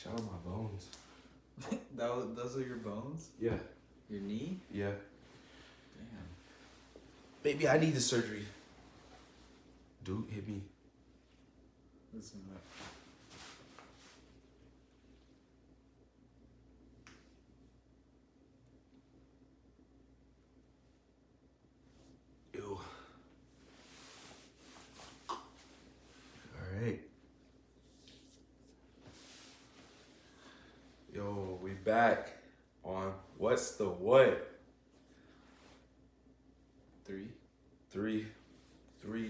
Shout out my bones. Those are your bones? Yeah. Your knee? Yeah. Damn. Maybe I need the surgery. Dude, hit me. Listen up. Ew. All right. Yo, we back on What's the What?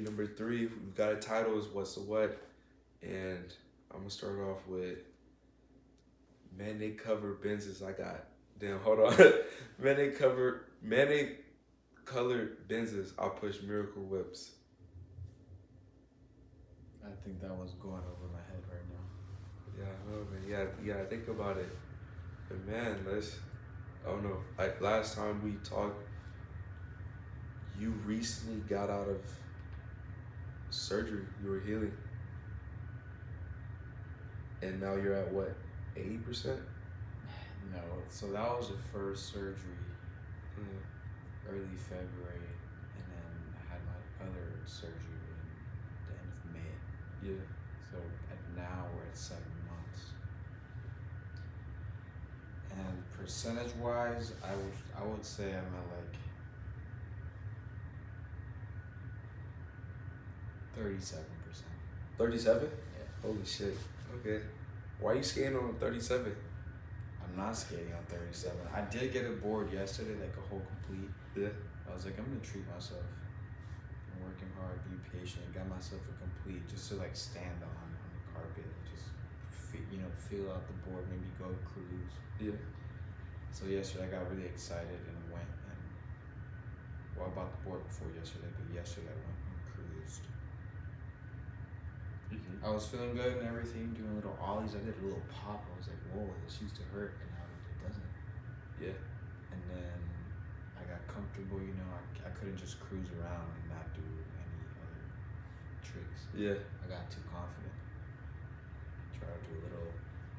Number three. We've got a title is What's the What? And I'm gonna start off with man, they cover Benzes. I got damn, hold on. man, they colored Benzes. I'll push Miracle Whips. I think that was going over my head right now. Yeah, I know, man. Yeah, think about it. And man, I don't know. Like last time we talked, you recently got out of surgery. You were healing. And now you're at what, 80%? No, so that was the first surgery, early February, and then I had my other surgery in the end of May. Yeah. So now we're at 7 months. And percentage-wise, I would say I'm at like 37%. 37? Yeah. Holy shit. Okay. Why are you skating on 37? I'm not skating on 37. I did get a board yesterday, like a whole complete. Yeah. I was like, I'm gonna treat myself. I'm working hard, be patient. Got myself a complete just to like stand on the carpet, just feel out the board, maybe go cruise. Yeah. So yesterday I got really excited and went and I bought the board before yesterday, but yesterday I went and cruised. Mm-hmm. I was feeling good and everything, doing little ollies. I did a little pop. I was like, whoa, this used to hurt, and now it doesn't. Yeah. And then I got comfortable, I couldn't just cruise around and not do any other tricks. Yeah. I got too confident. Tried to do a little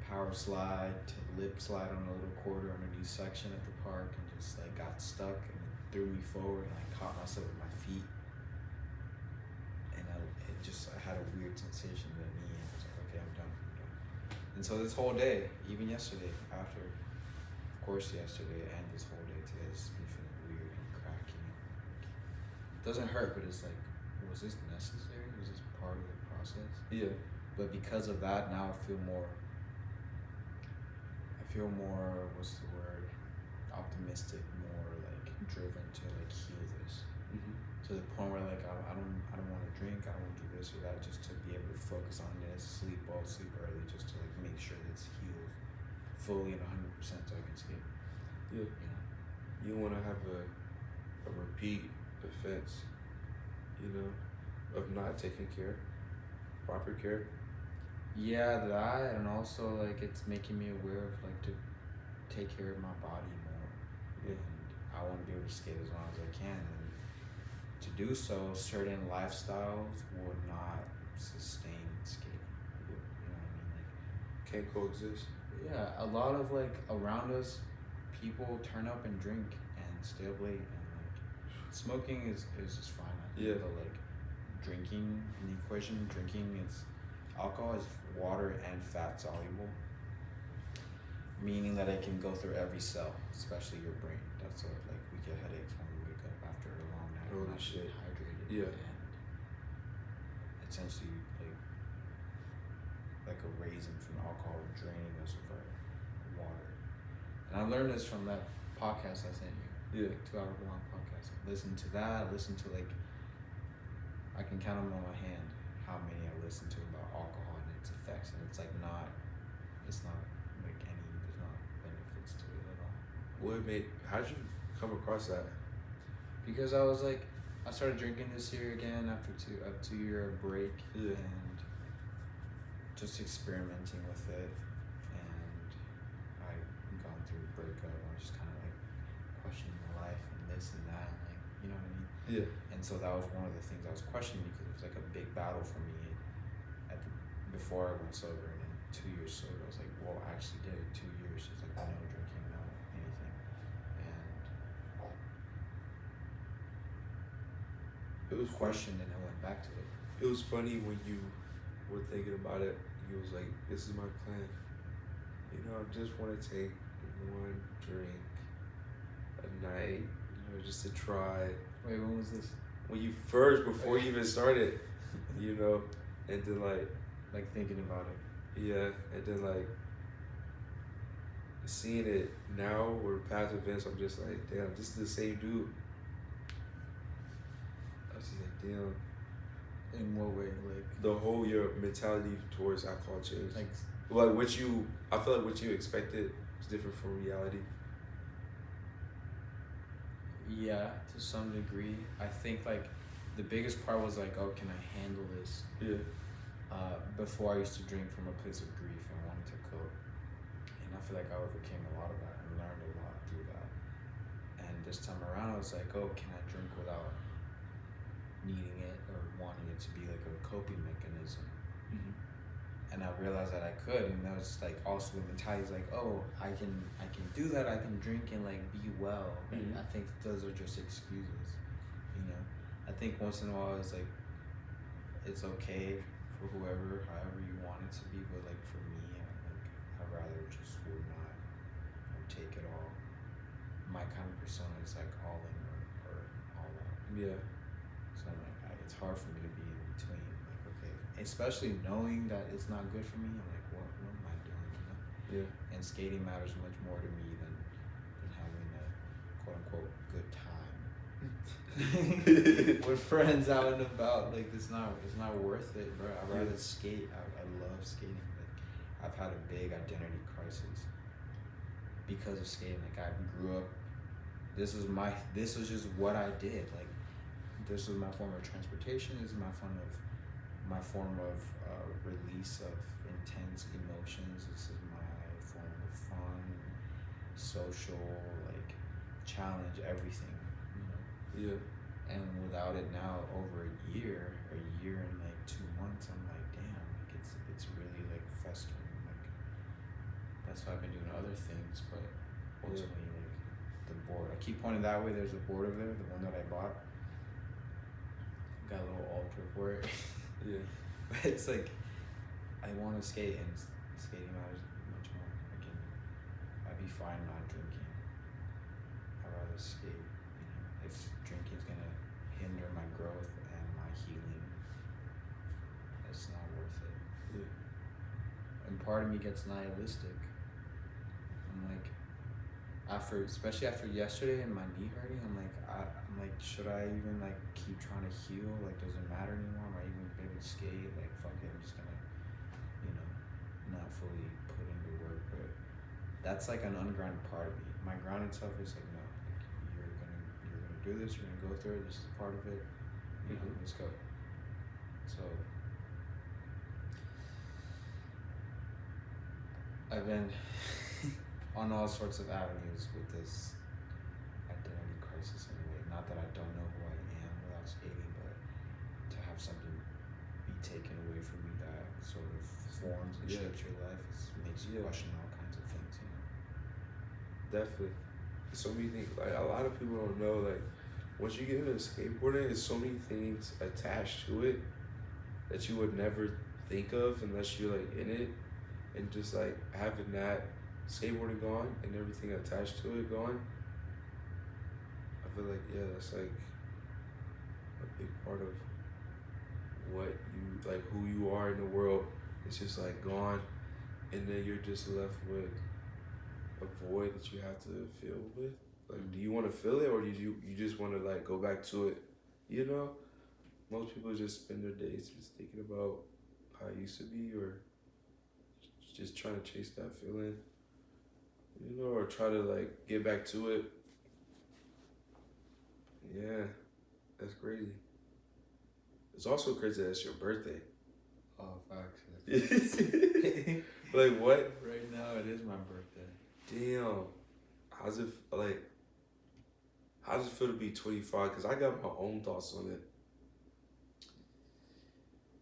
power slide, lip slide on a little quarter underneath section at the park, and just like got stuck and it threw me forward, and I caught myself with my feet. And I had a weird sensation in the knee, and I was like, okay, I'm done. And so this whole day, even yesterday, after, of course, yesterday and this whole day today, has been feeling weird and cracking. It doesn't hurt, but it's like, was this necessary? Was this part of the process? Yeah. But because of that, now I feel more, what's the word, optimistic, more like driven to like heal this. Mm-hmm. To the point where like I don't want to drink, I don't want to do this or that, just to be able to focus on this, sleep early, just to like make sure that it's healed fully and 100% so I can skate. Yeah. You want to have a repeat offense, of not taking proper care. Yeah, that, and also like it's making me aware of like to take care of my body more. Yeah. And I want to be able to skate as long as I can. And to do so, certain lifestyles will not sustain skating. Yeah. You know what I mean? Like, Can't coexist. yeah, a lot of like around us, people turn up and drink and stay up late, and like smoking is just fine. I think, Yeah. but like drinking in the equation, alcohol is water and fat soluble, meaning that it can go through every cell, especially your brain. That's why like we get headaches when we wake up after a long night. Holy We're not shit. hydrated. Yeah. And essentially like a raisin from alcohol draining us of our water. And I learned this from that podcast I sent you. Yeah. 2 hour long podcast. Listen to that. Listen to like, I can count them on my hand how many I listened to about alcohol and its effects, and it's not like there's not benefits to it at all. How'd you come across that? Because I started drinking this year again after a 2-year break. Yeah. And just experimenting with it, and I've gone through a breakup. I was just kind of like questioning my life and this and that, and like, you know what I mean? Yeah. And so that was one of the things I was questioning, because it was like a big battle for me before I went sober. And 2 years sober. I was like, well, I actually did it 2 years. It's like no drinking, no anything, and It was questioned, and I went back to it. It was funny when you were thinking about it. You was like, "This is my plan. You know, I just want to take one drink a night. You know, just to try." Wait, when was this? When you first, before you even started, you know, and then Like thinking about it. yeah, and then seeing it now or past events, I'm just like, damn, this is the same dude. I was just like, damn. In what way? Like The whole your mentality towards alcohol changed. like Like I feel like what you expected was different from reality. yeah, to some degree. I think like the biggest part was like, oh, can I handle this? Yeah. Before I used to drink from a place of grief and wanting to cope, and I feel like I overcame a lot of that and learned a lot through that. And this time around, I was like, oh, can I drink without needing it or wanting it to be like a coping mechanism? Mm-hmm. And I realized that I could, and that was just like also the mentality is like, oh, I can do that. I can drink and like be well. Mm-hmm. I think those are just excuses, you know. I think once in a while it's like it's okay for whoever, however you want it to be, but like for me, I'd rather just would not take it all. My kind of persona is like all in or all out. Yeah. So I'm like, it's hard for me to be in between. Like, okay, especially knowing that it's not good for me. I'm like, what am I doing? You know? Yeah. And skating matters much more to me than having a quote unquote good time with friends out and about. Like it's not worth it, bro. I'd rather skate. I love skating. Like I've had a big identity crisis because of skating. Like I grew up. This was just what I did. Like this was my form of transportation. This is my form of release of intense emotions. This is my form of fun, social, like challenge, everything. You know. Yeah. And without it now, over a year and like 2 months, I'm like, damn, like it's really like festering. Like that's why I've been doing other things, but ultimately, like the board. I keep pointing that way. There's a board over there, the one that I bought. Got a little altar for it. Yeah. But it's like I want to skate, and skating matters much more. I'd be fine not drinking. I'd rather skate. You know, if drinking's gonna hinder my growth and my healing, it's not worth it. Yeah. And part of me gets nihilistic. I'm like, especially after yesterday and my knee hurting, I'm like, should I even like keep trying to heal? Like, does it matter anymore? Am I even able to skate? Like, fuck it, I'm just gonna, you know, not fully put into work. But that's like an ungrounded part of me. My grounded self is like, no, like, you're gonna do this. You're gonna go through it. This is part of it. You know, let's go. So I've been on all sorts of avenues with this identity crisis anyway. Not that I don't know who I am without skating, but to have something be taken away from me that sort of forms and shapes your life makes you question all kinds of things, you know. Definitely. So many things. Like a lot of people don't know. Like once you get into skateboarding, there's so many things attached to it that you would never think of unless you're like in it, and just like having that skateboarding gone and everything attached to it gone. I feel like that's like a big part of what you like, who you are in the world. It's just like gone, and then you're just left with a void that you have to fill with. Like, do you want to feel it, or do you just want to like go back to it? You know, most people just spend their days just thinking about how it used to be, or just trying to chase that feeling. You know, or try to like get back to it. Yeah, that's crazy. It's also crazy that it's your birthday. Oh, facts. Like what? Right now, it is my birthday. Damn. How's it feel to be 25? Because I got my own thoughts on it.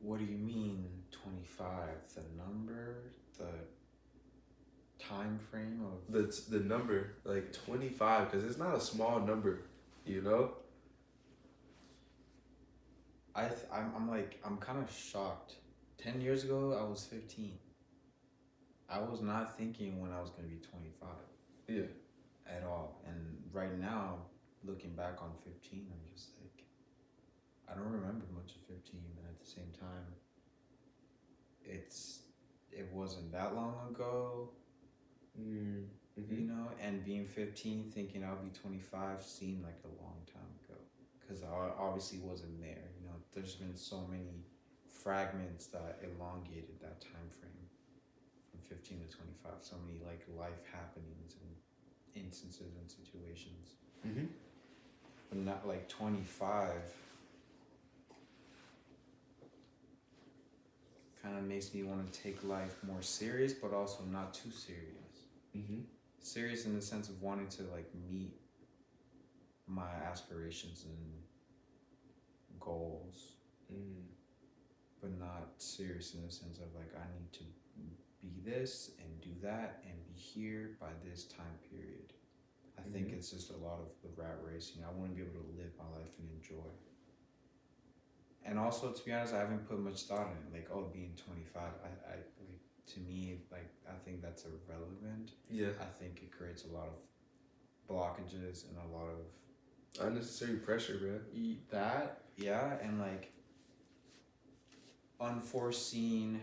What do you mean 25? The number? the time frame of the number like 25, because it's not a small number, you know. I'm kind of shocked. 10 years ago, I was 15. I was not thinking when I was gonna be 25 Yeah. at all. And right now, looking back on 15, I'm just like, I don't remember much of 15, but at the same time, it wasn't that long ago, Mm-hmm. you know. And being 15, thinking I'll be 25, seemed like a long time ago, because I obviously wasn't there. You know, there's been so many fragments that elongated that time frame from 15 to 25. So many like life happenings and instances and situations. Mm-hmm. But not like 25 kind of makes me want to take life more serious, but also not too serious. Mm-hmm. Serious in the sense of wanting to like meet my aspirations and goals, but not serious in the sense of like I need to be this and do that and be here by this time period. I think it's just a lot of the rat race. You know, I want to be able to live my life and enjoy. And also, to be honest, I haven't put much thought in it. Like, oh, being 25, I like, to me, like, I think that's irrelevant. Yeah. I think it creates a lot of blockages and a lot of unnecessary pressure, man. That, yeah, and like unforeseen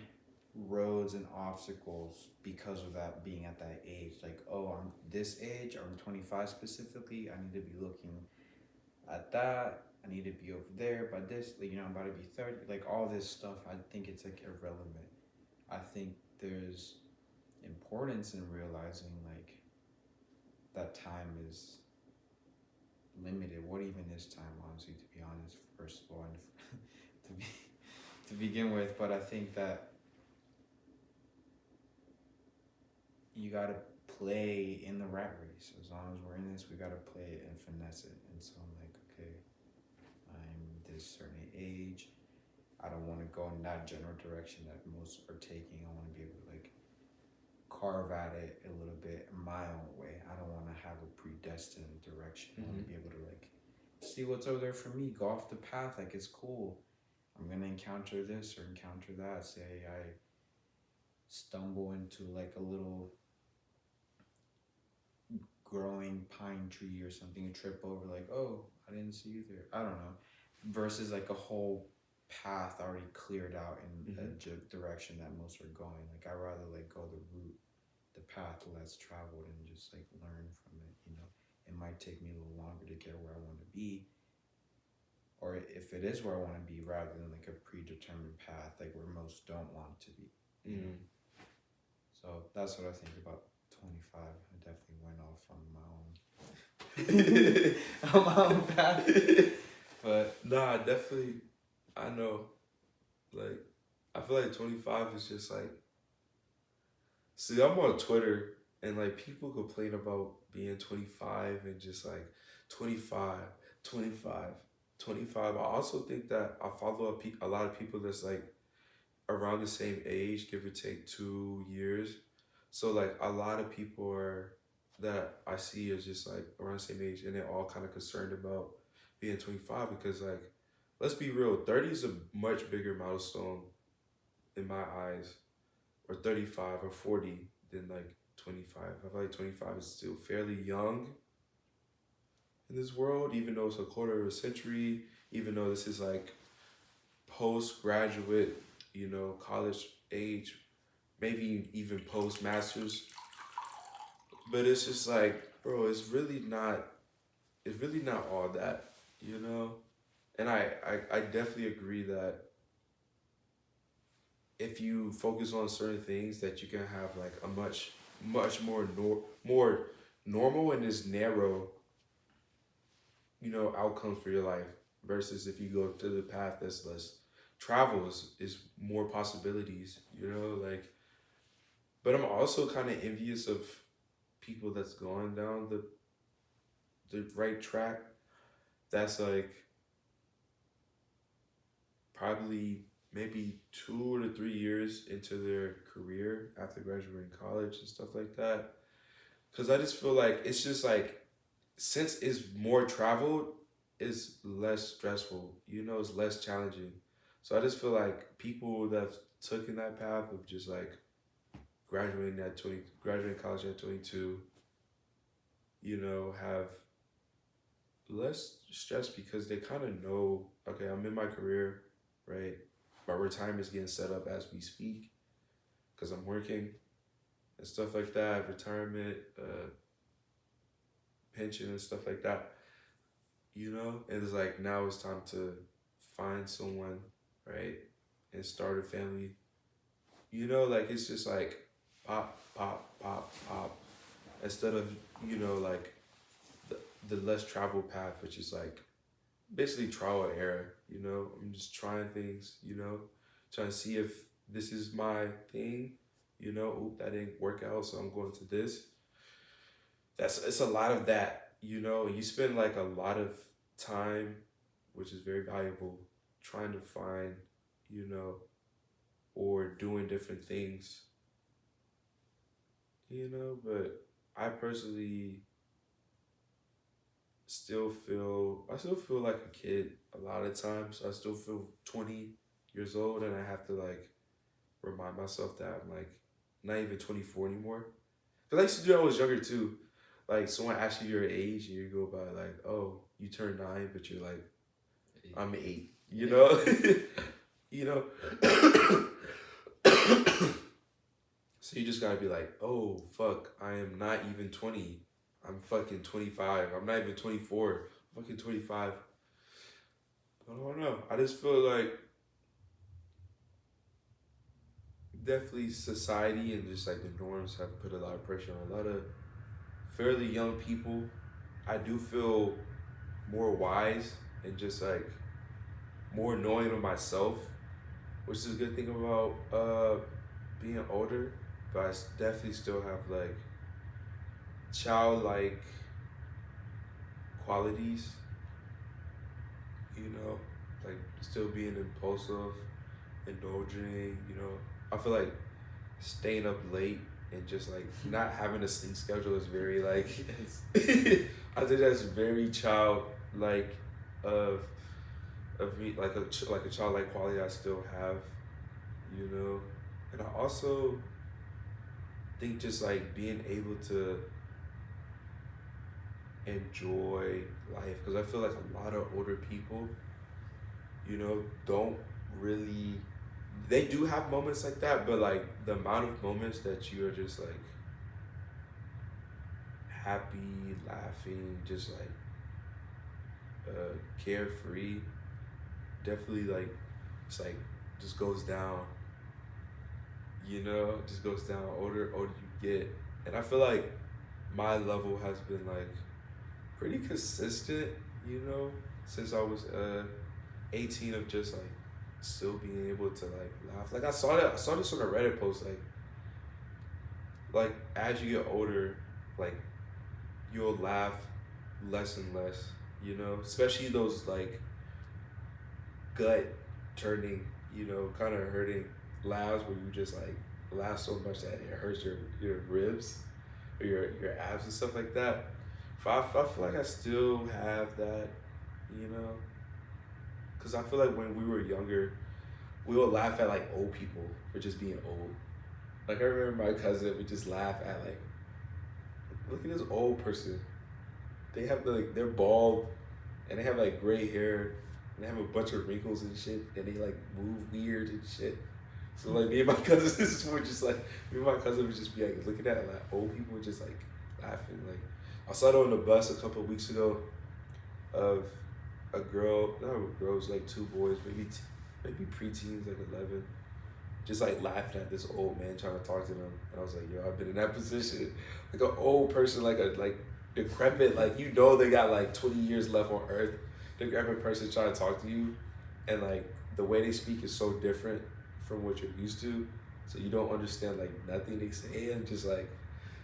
roads and obstacles because of that being at that age. Like, oh, I'm this age, or I'm 25 specifically, I need to be looking at that. I need to be over there by this, like, you know, I'm about to be 30. Like, all this stuff, I think it's like irrelevant. I think there's importance in realizing like that time is limited. What even is time, honestly, to be honest, first of all, and to begin with. But I think that you gotta play in the rat race. As long as we're in this, we gotta play it and finesse it. And so I'm like, okay, I'm this certain age. I don't want to go in that general direction that most are taking. I want to be able to like carve at it a little bit my own way. I don't want to have a predestined direction. I want to be able to like see what's over there for me. Go off the path. Like, it's cool. I'm gonna encounter this or encounter that. Say I stumble into like a little growing pine tree or something, trip over, like, oh, I didn't see you there. I don't know. Versus like a whole path already cleared out in a direction that most are going. Like, I'd rather like go the route, the path less traveled, and just like learn from it. You know, it might take me a little longer to get where I want to be, or if it is where I want to be, rather than like a predetermined path, like where most don't want to be. You know? So that's what I think about 25. I definitely went off on my own path. But nah, definitely, I know. Like, I feel like 25 is just like, see, I'm on Twitter and like people complain about being 25 and just like 25, 25, 25. I also think that I follow a lot of people that's like around the same age, give or take 2 years. So like a lot of people are that I see is just like around the same age, and they're all kind of concerned about being 25 because like, let's be real, 30 is a much bigger milestone in my eyes, or 35 or 40 than like 25. I feel like 25 is still fairly young in this world, even though it's a quarter of a century, even though this is like postgraduate, you know, college age, maybe even post-masters. But it's just like, bro, it's really not all that, you know? And I definitely agree that if you focus on certain things, that you can have like a much more more normal and just narrow, you know, outcomes for your life, versus if you go to the path that's less travel is more possibilities, you know, like. But I'm also kind of envious of people that's going down the right track, that's like probably maybe 2 to 3 years into their career after graduating college and stuff like that. Cause I just feel like it's just like since it's more traveled, it's less stressful. You know, it's less challenging. So I just feel like people that have taken that path of just like graduating college at 22, you know, have less stress because they kind of know, okay, I'm in my career, right? My retirement's getting set up as we speak because I'm working and stuff like that, retirement, pension and stuff like that, you know? And it's like now it's time to find someone, right? And start a family. You know, like it's just like pop, pop, pop, pop. Instead of, you know, like the less traveled path, which is like basically trial and error, you know? I'm just trying things, you know, trying to see if this is my thing, you know, oop, that didn't work out, so I'm going to this. It's a lot of that, you know. You spend like a lot of time, which is very valuable, trying to find, you know, or doing different things, you know. But I personally I still feel like a kid a lot of times. I still feel 20 years old, and I have to like remind myself that I'm like not even 24 anymore. Cause I used to do that when I was younger too. Like someone asks you your age, and you go by like, oh, you turned 9, but you're like, I'm 8. You know, you know. So you just gotta be like, oh fuck, I am not even 20. I'm fucking 25. I'm not even 24. I'm fucking 25. I don't know. I just feel like definitely society and just like the norms have put a lot of pressure on a lot of fairly young people. I do feel more wise and just like more knowing of myself, which is a good thing about being older. But I definitely still have like childlike qualities, you know, like still being impulsive, indulging, you know. I feel like staying up late and just like not having a sleep schedule is very like I think that's very childlike of me, like a childlike quality I still have, you know. And I also think just like being able to enjoy life, because I feel like a lot of older people, you know, don't really, they do have moments like that, but like the amount of moments that you are just like happy, laughing, just like carefree, definitely like it's like just goes down, you know, just goes down older you get. And I feel like my level has been like pretty consistent, you know, since I was 18, of just like still being able to like laugh. Like I saw this on a Reddit post, like as you get older, like you'll laugh less and less, you know, especially those like gut turning, you know, kind of hurting laughs where you just like laugh so much that it hurts your ribs or your abs and stuff like that. I feel like I still have that, you know, because I feel like when we were younger, we would laugh at like old people for just being old. Like I remember my cousin would just laugh at like, look at this old person. They have like, they're bald and they have like gray hair and they have a bunch of wrinkles and shit and they like move weird and shit. So like me and my cousins would just like, me and my cousin would just be like looking at like old people just like laughing. Like I saw it on the bus a couple of weeks ago of a girl, not a girl, it was like 2 boys, maybe preteens, like 11, just like laughing at this old man trying to talk to them. And I was like, yo, I've been in that position. Like an old person, like decrepit, like you know they got like 20 years left on earth. Decrepit person trying to talk to you, and like the way they speak is so different from what you're used to. So you don't understand like nothing they say, and just like,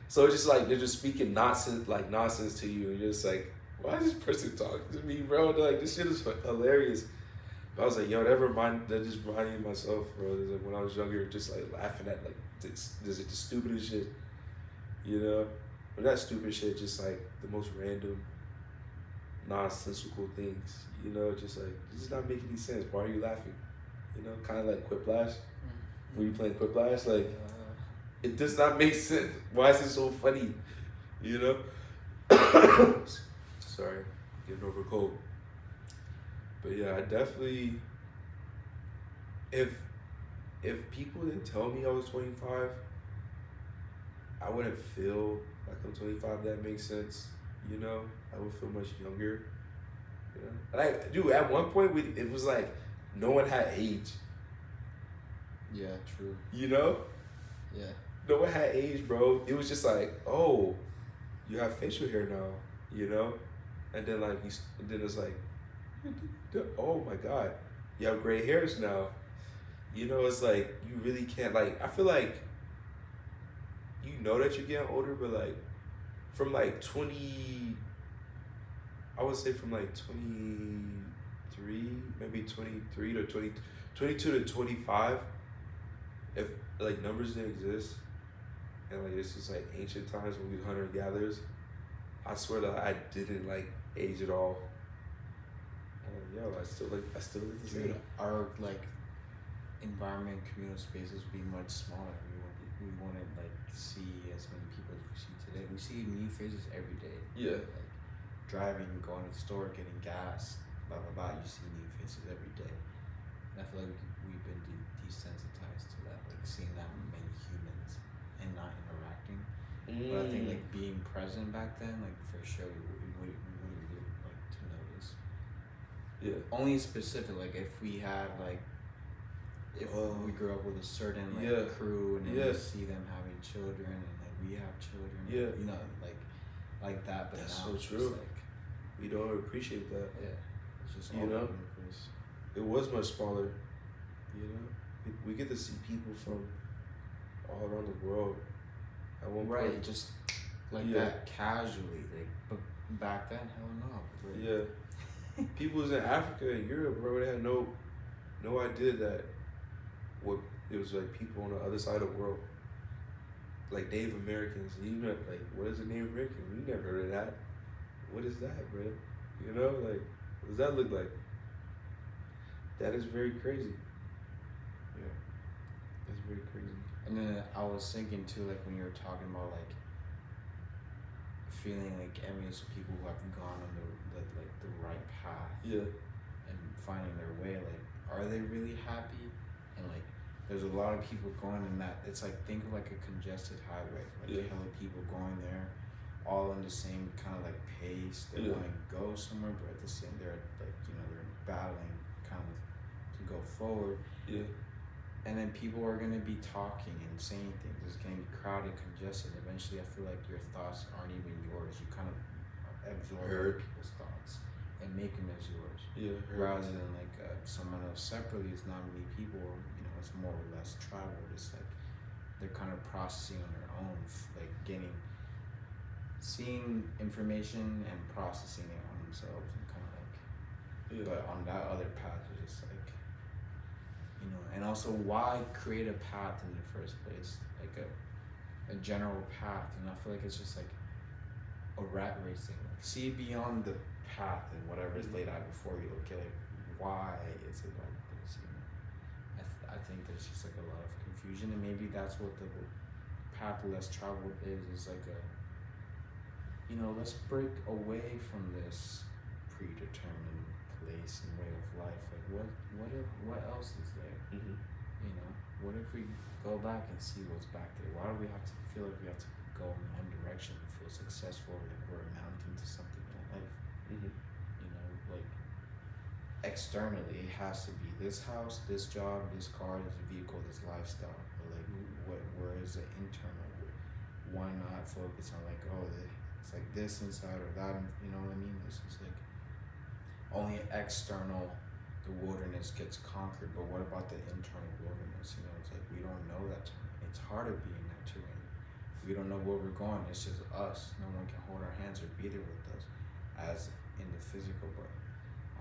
so it's just like they're just speaking nonsense to you, and you're just like, why is this person talking to me, bro? Like this shit is hilarious. But I was like, yo, that just reminded me of myself, bro. It's like when I was younger, just like laughing at like the stupidest shit, you know? But not stupid shit, just like the most random, nonsensical things, you know? Just like, it does not make any sense. Why are you laughing? You know, kind of like Quiplash. When you playing Quiplash, like, it does not make sense. Why is it so funny? You know? Sorry, getting over a cold. But yeah, I definitely, if people didn't tell me I was 25, I wouldn't feel like I'm 25. That makes sense. You know, I would feel much younger. You know, like, dude, at one point it was like no one had age. Yeah, true. You know, Yeah. no one had age, bro. It was just like, oh, you have facial hair now. You know, and then like and then it's like, oh my god, you have gray hairs now. You know, it's like you really can't like. I feel like you know that you're getting older, but like from like 20, I would say from like 23, maybe 23 to 20, 22 to 25. If like numbers didn't exist, and like this is like ancient times when we were hunter gatherers, I swear that I didn't like age at all. I'm like, yo, I still look the same. Dude, our like environment, communal spaces would be much smaller. We wouldn't like see as many people as we see today. We see new faces every day. Yeah. Like driving, going to the store, getting gas, blah blah blah. You see new faces every day. And I feel like we've been desensitized to that, like seeing that many humans and not interacting. But I think like being present back then, like for sure, we wouldn't really like to notice. Yeah. Only specific, like if we had like, if we grew up with a certain like Yeah. crew and then Yeah. we see them having children and like we have children, Yeah. you know, like that. But That's now so it's true. just like, We don't appreciate that. yeah, it's just You all know? over the place. It was much smaller. You know, we get to see people from all around the world. At one Right, point. just like Yeah. that casually, like, but back then, hell no. Like, Yeah. People was in Africa and Europe, bro. They had no idea that what it was like people on the other side of the world. Like Native Americans. You know, like, what is a Native American? We never heard of that. What is that, bro? You know, like, what does that look like? That is very crazy. Yeah. That's very crazy. And then I was thinking too, like when you were talking about like feeling like envious of people who have gone on the right path Yeah. and finding their way. Like, are they really happy? And like, there's a lot of people going in that. It's like, think of like a congested highway, like Yeah. a hell of people going there, all in the same kind of like pace. They Yeah. want to go somewhere, but at the same, they're like, you know, they're battling kind of to go forward. Yeah. And then people are going to be talking and saying things. It's going to be crowded, congested. Eventually, I feel like your thoughts aren't even yours. You kind of absorb other people's thoughts and make them as yours. Yeah. Rather than like someone else separately. It's not many people, or, you know, it's more or less traveled. It's like they're kind of processing on their own, like seeing information and processing it on themselves, and kind of like. Yeah. But on that other path, it's just like. You know, and also why create a path in the first place, like a general path? And I feel like it's just like a rat racing. Like, see beyond the path and whatever is laid out before you. Okay, like why is it like this? You know, I think there's just like a lot of confusion, and maybe that's what the path less traveled is like a. You know, let's break away from this predetermined place and way of life. Like what else is there? Mm-hmm. You know, what if we go back and see what's back there? Why do we have to feel like we have to go in one direction and feel successful, like we're amounting to something in life? Mm-hmm. You know, like externally it has to be this house, this job, this car, this vehicle, this lifestyle. But like, where is the internal? Why not focus on like, oh, it's like this inside or that? You know what I mean? It's just like only external. The wilderness gets conquered, but what about the internal wilderness? You know, it's like we don't know that terrain. It's hard to be in that terrain. We don't know where we're going. It's just us. No one can hold our hands or be there with us, as in the physical. But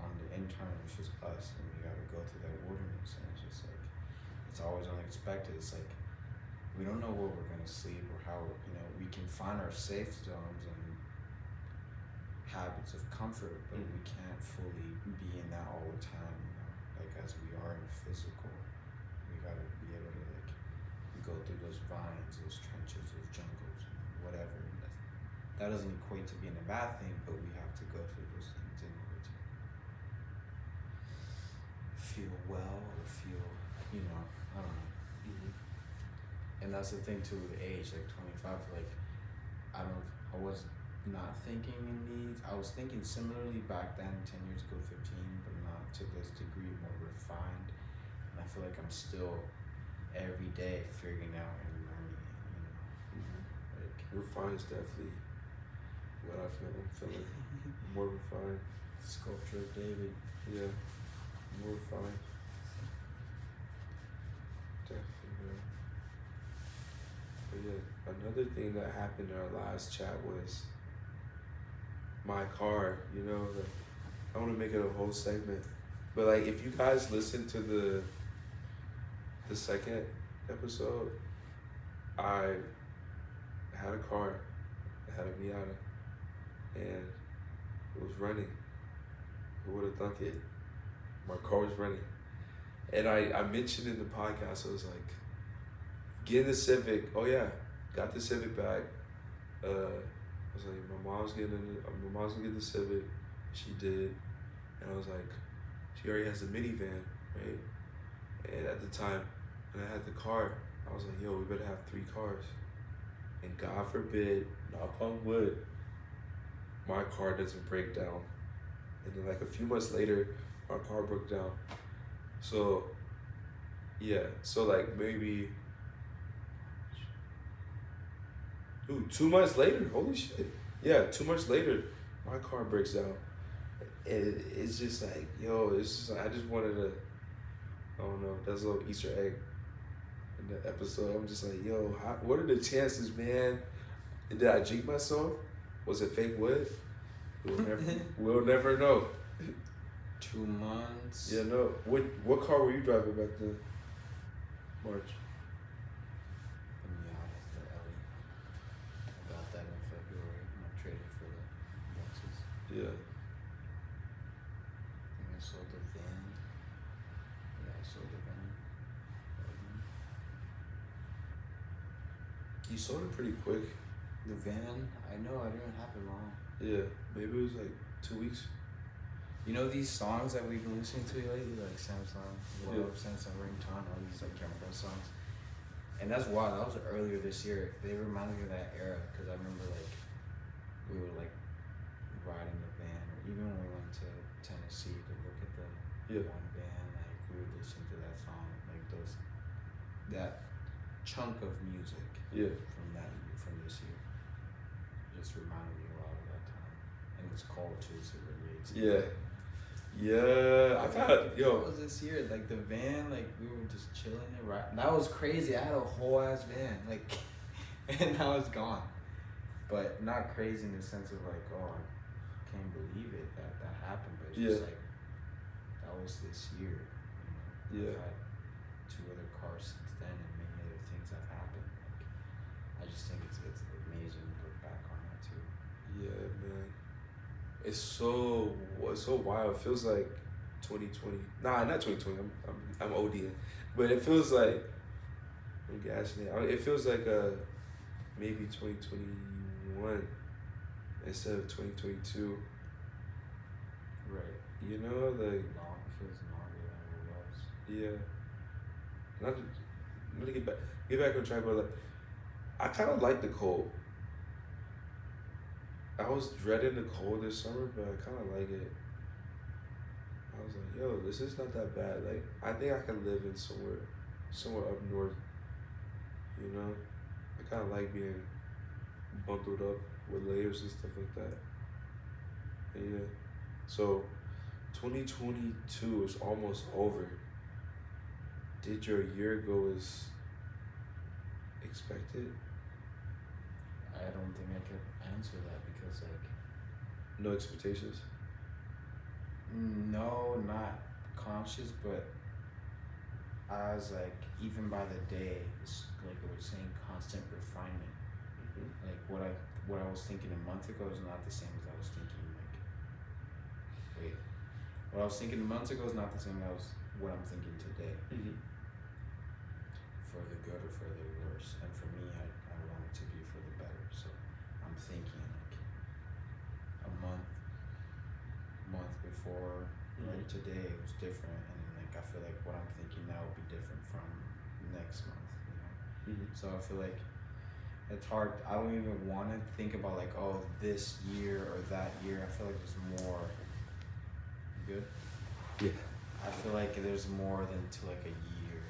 on the internal, it's just us, and we gotta go through that wilderness, and it's just like, it's always unexpected. It's like, we don't know where we're gonna sleep or how, we can find our safe zones and habits of comfort, but we can't fully be in that all the time, like as we are in the physical. We gotta be able to go through those vines, those trenches, those jungles, whatever. That doesn't equate to being a bad thing, but we have to go through those things in order to feel well or feel, I don't know. And that's the thing too with age, like 25, I was not thinking in these. I was thinking similarly back then, 10 years ago, 15, but not to this degree, more refined. And I feel like I'm still every day figuring out and learning, Refined is definitely what I feel. I'm feeling more refined. Sculpture of David. Yeah, more refined. Definitely, man. But yeah, another thing that happened in our last chat was my car. I want to make it a whole segment, but if you guys listen to the second episode, I had a car. I had a Miata, and it was running. Who would have thunk it? My car was running. And I mentioned in the podcast, I was like, getting the Civic. Oh yeah, got the Civic back. I was like, my mom's gonna get the Civic. She did, and I was like, she already has the minivan, right? And at the time, when I had the car, I was like, yo, we better have 3 cars. And God forbid, knock on wood, my car doesn't break down. And then a few months later, my car broke down. So, yeah. So maybe, 2 months later, holy shit. Yeah, 2 months later, my car breaks down. And it's just I just wanted to, I don't know, that's a little Easter egg in the episode. I'm just like, yo, what are the chances, man? Did I jinx myself? Was it fake wood? We'll never know. 2 months. Yeah, no. What car were you driving back then, March? The Miata, the Ellie. I got that in February when I traded for the Lexus. Yeah. I think I sold the van. Yeah, I sold the van. You sold it pretty quick. The van, I know, I didn't have it long. Yeah, maybe it was 2 weeks. These songs that we've been listening to lately, like Samsung, Samsung Ringtone, all these Jumbo songs. And that's wild. That was earlier this year. They reminded me of that era because I remember we were riding the van, or even when we went to Tennessee to look at the one van, we were listening to that song, that chunk of music. Yeah. From this year. It just reminded me a lot of that time, and it's culture, so it relates. Yeah. Yeah, I thought, What was this year? The van, we were just chilling and right. That was crazy. I had a whole ass van, and now it's gone. But not crazy in the sense of oh, I can't believe it that happened. But it's just that was this year. Yeah. I've had 2 other cars since then, and many other things have happened. I just think it's amazing to look back on that too. Yeah, man. It's so wild. It feels like 2020. Nah, not 2020. I'm ODing, but it feels like I'm gassing it. It feels like maybe 2021 instead of 2022. Right. You know, Long, it feels longer than it was. Yeah. Not to get back on track, but I kind of like the cold. I was dreading the cold this summer, but I kind of like it. I was like, yo, this is not that bad. I think I can live in somewhere up north. I kind of like being bundled up with layers and stuff like that. And yeah. So, 2022 is almost over. Did your year go as expected? I don't think I could answer that because No expectations? No, not conscious, but I was like, even by the day, it's like I was saying, constant refinement. Like what I was thinking a month ago is not the same as I was thinking. Like, wait, what I was thinking a month ago is not the same as what I'm thinking today. For the good or for the worse. And for me, I want it to be for the better. So I'm thinking like a month before, like today, it was different, and like I feel like what I'm thinking now will be different from next month. So I feel like it's hard. I don't even want to think about like, oh, this year or that year. I feel like there's more. Good. Yeah. I feel like there's more than to like a year.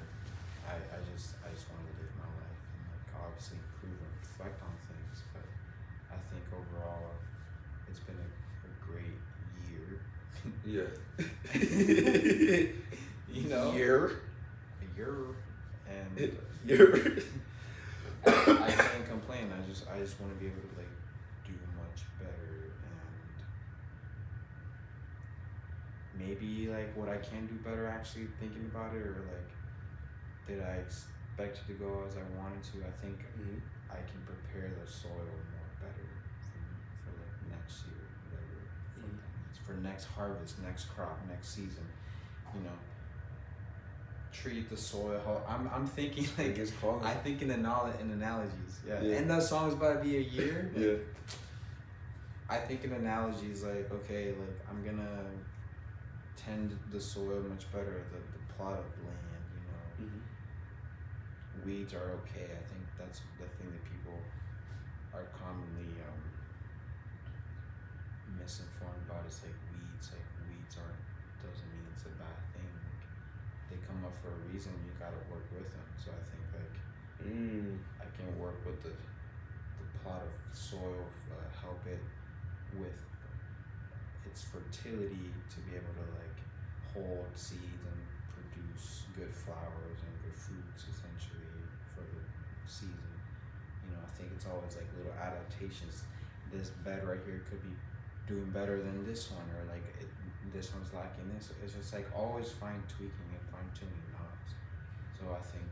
I just want to live my life and like obviously improve and reflect on things. But I think overall, it's been a great year. Yeah. You know, Year. a year, and Year. I can't complain. I just want to be able to like do much better, and maybe like what I can do better. Actually thinking about it, or like did I expect it to go as I wanted to? I think I can prepare the soil more better for like next year, whatever. For next harvest, next crop, next season. You know, treat the soil. I'm thinking like I think in analogies. Yeah. And that song's about to be a year. Like, yeah. I think in analogies like, okay, like I'm gonna tend the soil much better, the plot of land, you know. Weeds are okay. I think that's the thing that people are commonly misinformed about. It's like weeds aren't, doesn't mean it's a bad thing. Like, they come up for a reason. You gotta work with them. So I think like I can work with the plot of soil, help it with its fertility to be able to like hold seeds and produce good flowers and good fruits essentially for the season. You know, I think it's always like little adaptations. This bed right here could be doing better than this one, or like this one's lacking this. It's just like always fine tweaking and fine tuning knobs. So I think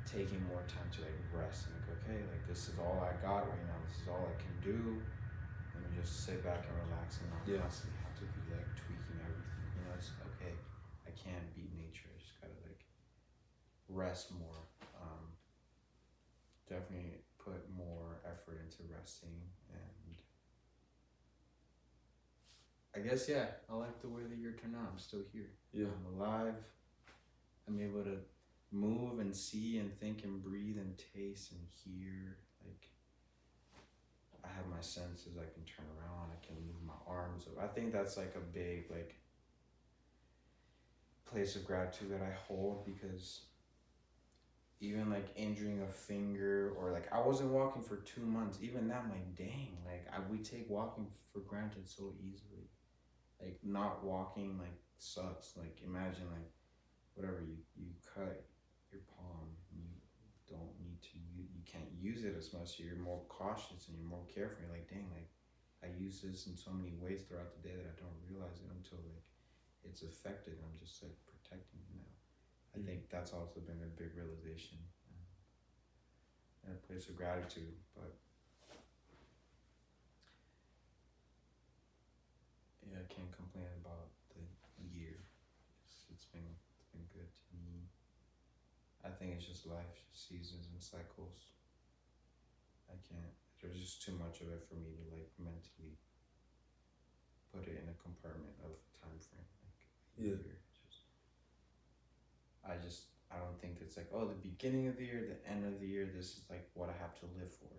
taking more time to like rest and like, okay, like this is all I got right now. This is all I can do. Let me just sit back and relax and not constantly have to be like tweaking everything. You know, it's okay. I can't beat nature. I just gotta like rest more. Definitely put more effort into resting, and I guess I like the way the year turned out. I'm still here. Yeah. I'm alive. I'm able to move and see and think and breathe and taste and hear. Like I have my senses. I can turn around. I can move my arms. I think that's like a big like place of gratitude that I hold, because even like injuring a finger, or like I wasn't walking for 2 months. Even that, I'm like, dang, like we take walking for granted so easily. Like not walking like sucks. Like imagine like whatever you cut your palm, and you don't need to you can't use it as much. So you're more cautious and you're more careful. You're like, dang, like I use this in so many ways throughout the day that I don't realize it until like it's affected. I'm just like protecting it now. I think that's also been a big realization and a place of gratitude. But yeah, I can't complain about the year. It's been good to me. I think it's just life, just seasons and cycles. I can't. There's just too much of it for me to like mentally put it in a compartment of time frame. Like year. I don't think it's like, oh, the beginning of the year, the end of the year, this is like what I have to live for.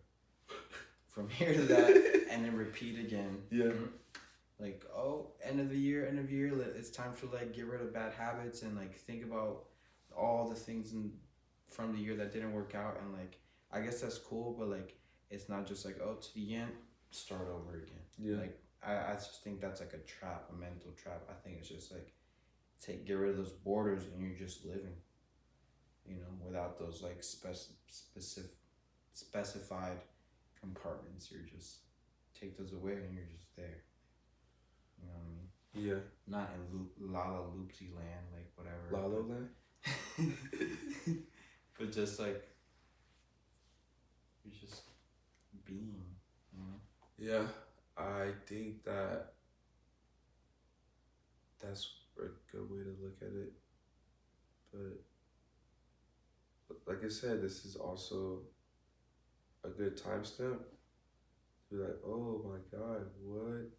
From here to that, and then repeat again. Yeah. Like, oh, end of year, it's time to like get rid of bad habits and like think about all the things from the year that didn't work out, and like I guess that's cool, but like it's not just like, oh, to the end, start over again. Yeah. Like I just think that's like a trap, a mental trap. I think it's just like get rid of those borders and you're just living, you know, without those like specified compartments. You're just take those away and you're just there. You know what I mean? Yeah. Not in Lala Loopsy land, like whatever. Lalo Land? But just like you're just being, you know. Yeah, I think that that's a good way to look at it. But like I said, this is also a good timestamp to be like, oh my God, what?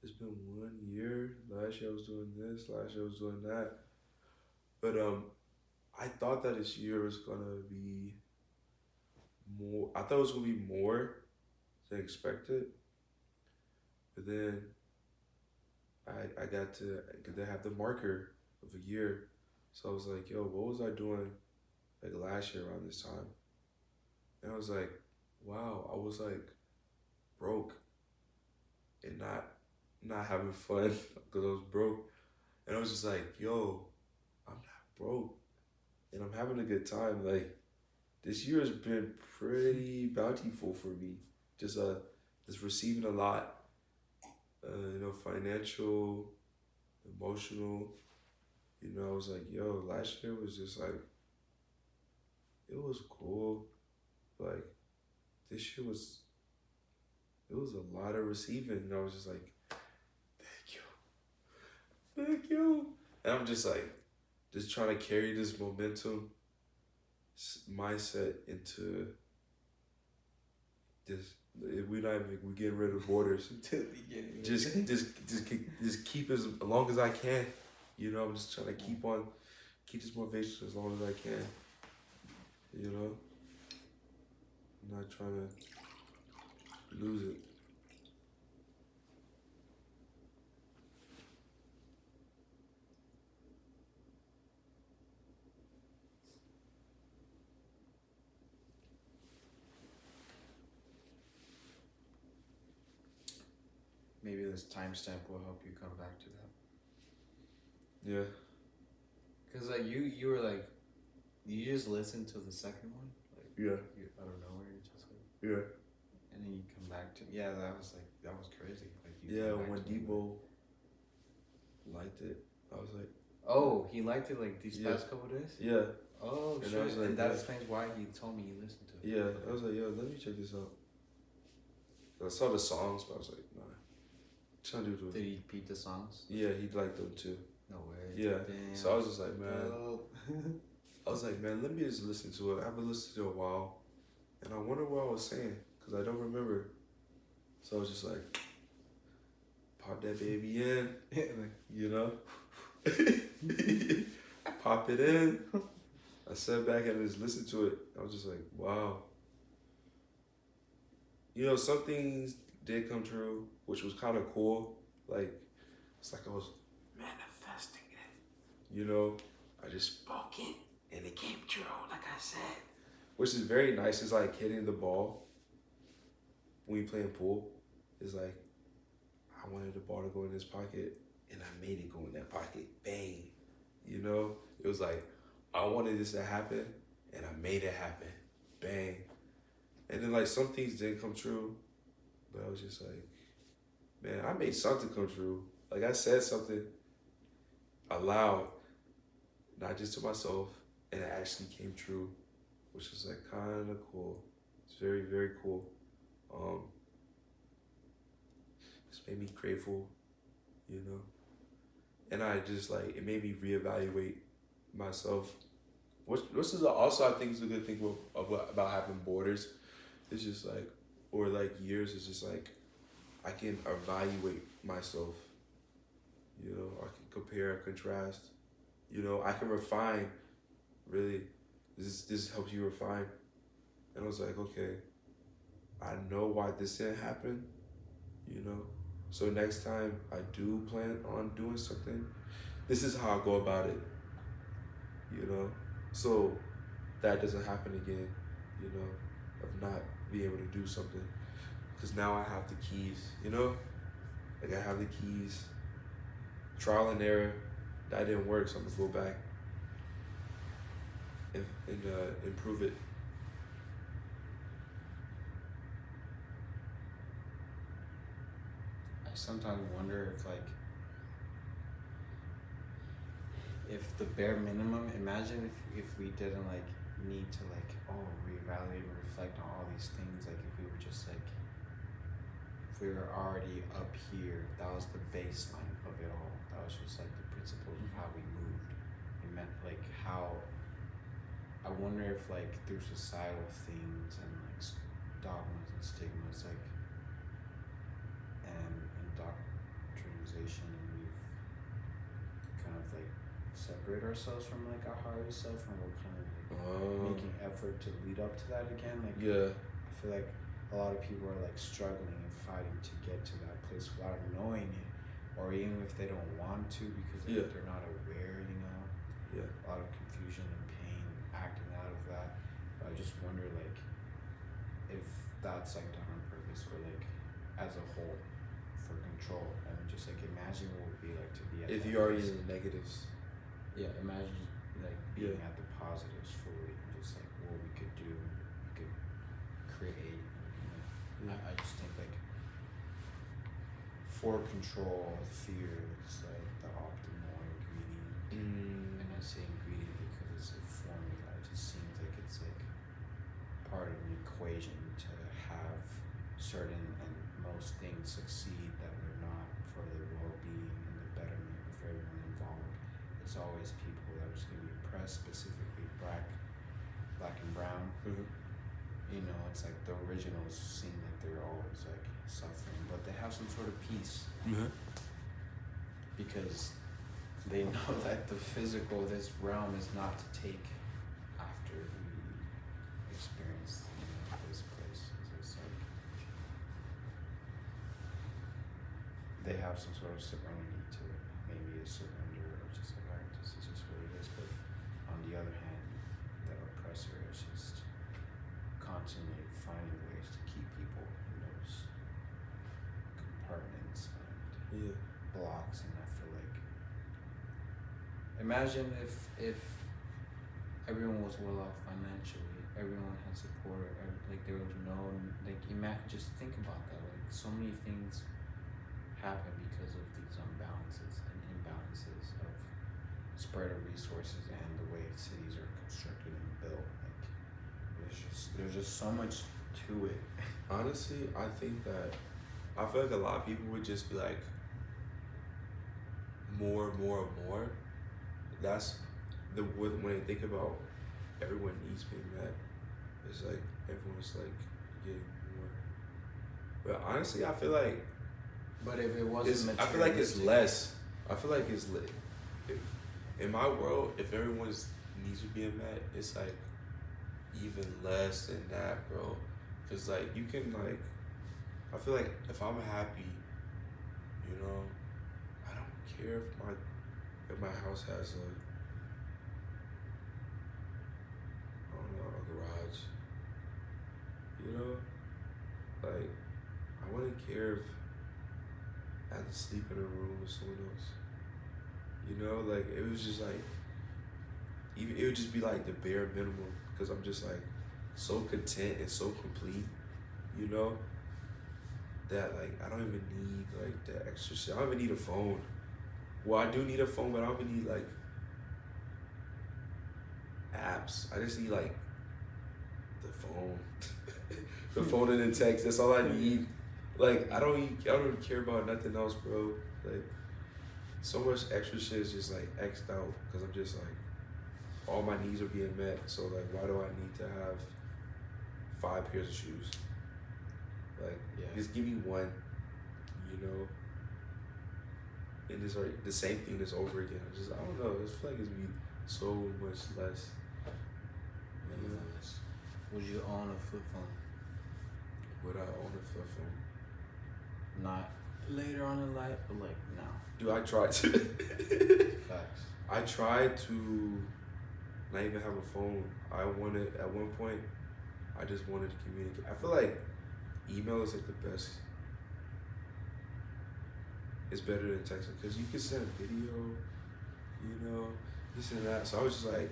It's been 1 year. Last year I was doing this. Last year I was doing that. But I thought that this year was gonna be more. I thought it was gonna be more than expected. But then I got to have the marker of a year. So I was like, yo, what was I doing like last year around this time? And I was like, wow, I was like broke and not having fun because I was broke. And I was just like, yo, I'm not broke and I'm having a good time. Like this year has been pretty bountiful for me. Just receiving a lot, financial, emotional. I was like, yo, last year was just like it was cool. Like this year was it was a lot of receiving. And I was just like, thank you. And I'm just like, just trying to carry this momentum mindset into this. We're getting rid of borders. just keep as long as I can. I'm just trying to keep this motivation as long as I can. I'm not trying to lose it. Maybe this timestamp will help you come back to that. Yeah. Cause like you were like, you just listened to the second one, like Yeah. out of nowhere, you just like, Yeah. and then you come back to that was crazy. Like When Debo liked it, I was like, oh, he liked it like these past couple days. Yeah. Oh and shit! like, and that explains why he told me he listened to it. Yeah, I was like, yo, let me check this out. I saw the songs, but I was like, nah. Trying to do Did he beat the songs? Yeah, he liked them too. No way. Yeah. Damn. So I was just like, man. I was like, man, let me just listen to it. I haven't listened to it in a while, and I wonder what I was saying because I don't remember. So I was just like, pop that baby in, pop it in. I sat back and just listened to it. I was just like, wow. Some things did come true, which was kind of cool. Like, it's like I was manifesting it. I just spoke it and it came true, like I said. Which is very nice. It's like hitting the ball when you playing pool. It's like, I wanted the ball to go in this pocket and I made it go in that pocket. Bang. It was like, I wanted this to happen and I made it happen. Bang. And then like some things didn't come true, but I was just like, man, I made something come true. Like I said something aloud, not just to myself, and it actually came true, which was like kind of cool. It's very, very cool. It's made me grateful, and I just like, it made me reevaluate myself. Which is also, I think, is a good thing about having borders. It's just like, or like years, it's just like, I can evaluate myself. I can compare and contrast. I can refine. Really, this helps you refine. And I was like, okay, I know why this didn't happen. So next time I do plan on doing something, this is how I go about it. So that doesn't happen again. Of not being able to do something, because now I have the keys. Like I have the keys. Trial and error. That didn't work, so I'm gonna go back and improve it. I sometimes wonder if like if the bare minimum, imagine if we didn't like need to like reevaluate and reflect on all these things, like if we were just like, if we were already up here, that was the baseline of it all. That was just like the principles of how we moved. It meant like how, I wonder if like through societal things and like dogmas and stigmas, like, and indoctrination, and we've kind of like separate ourselves from like our higher self, and we're kind of like making effort to lead up to that again. Like, Yeah. I feel like a lot of people are like struggling and fighting to get to that place without knowing it, or even if they don't want to because like, they're not aware, you know. Yeah. A lot of confusion and pain acting out of that. But I just wonder like if that's like done on purpose, or like as a whole for control. And just like imagine what it would be like to be at If that you are place. in the negatives. Yeah, imagine just like being at the positives fully, and just like what we could do, we could create. You know? I just think like for control, fear is like the optimal ingredient. And I say ingredient because it's a formula. It just seems like it's like part of an equation to have certain and most things succeed that are not for the well-being and the betterment of everyone involved. It's always people that are just gonna be oppressed, specifically black and brown. You know, it's like the originals seem like they're always like suffering, but they have some sort of peace because they know that the physical, this realm, is not to take after we experience, you know, this place. It's like they have some sort of serenity to it, maybe a surrender, or just like, alright, this is just what it is. But on the other hand, the oppressor is just constantly finding ways to keep people in those compartments and blocks. And I feel like, imagine if everyone was well off financially, everyone had support, like there was no, like, just think about that, like so many things happen because of these unbalances and imbalances of spread of resources and the way cities are constructed and built. Like there's just so much to it. Honestly, I think that I feel like a lot of people would just be like more. That's when they think about everyone needs being met, it's like everyone's like getting more. But honestly, I feel like, but if it wasn't, I feel like it's less. I feel like it's lit. If in my world, if everyone's needs are being met, it's like even less than that, bro. Cause like you can like, I feel like if I'm happy, you know, I don't care if my house has a garage. You know, like I wouldn't care if I had to sleep in a room with someone else. You know, like it was just like, even it would just be like the bare minimum, because I'm just like so content and so complete, you know, that like I don't even need like the extra shit. I don't even need a phone. Well, I do need a phone, but I don't even need like apps. I just need like the phone, the phone and the text. That's all I need. Like I don't even care about nothing else, bro. Like so much extra shit is just like X'd out, because I'm just like, all my needs are being met. So like, why do I need to have 5 pairs of shoes? Like, just give me one, you know. And it's like the same thing that's over again. I don't know. I just feel like it's be so much less. You know? Would you own a flip phone? Would I own a flip phone? Not later on in life, but like now. Dude, I tried to. Facts. I tried to not even have a phone. I wanted, at one point, I just wanted to communicate. I feel like email is like the best. It's better than texting, because you can send video, you know, this and that. So I was just like,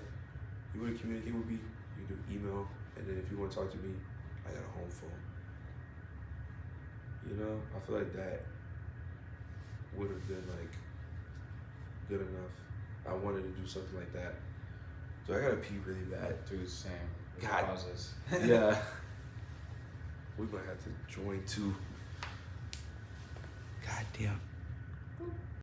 you want to communicate with me, you do email, and then if you want to talk to me, I got a home phone. You know, I feel like that would have been like good enough. I wanted to do something like that. So I gotta pee really bad. Dude, same. God. Pauses. Yeah. We might have to join too. God damn.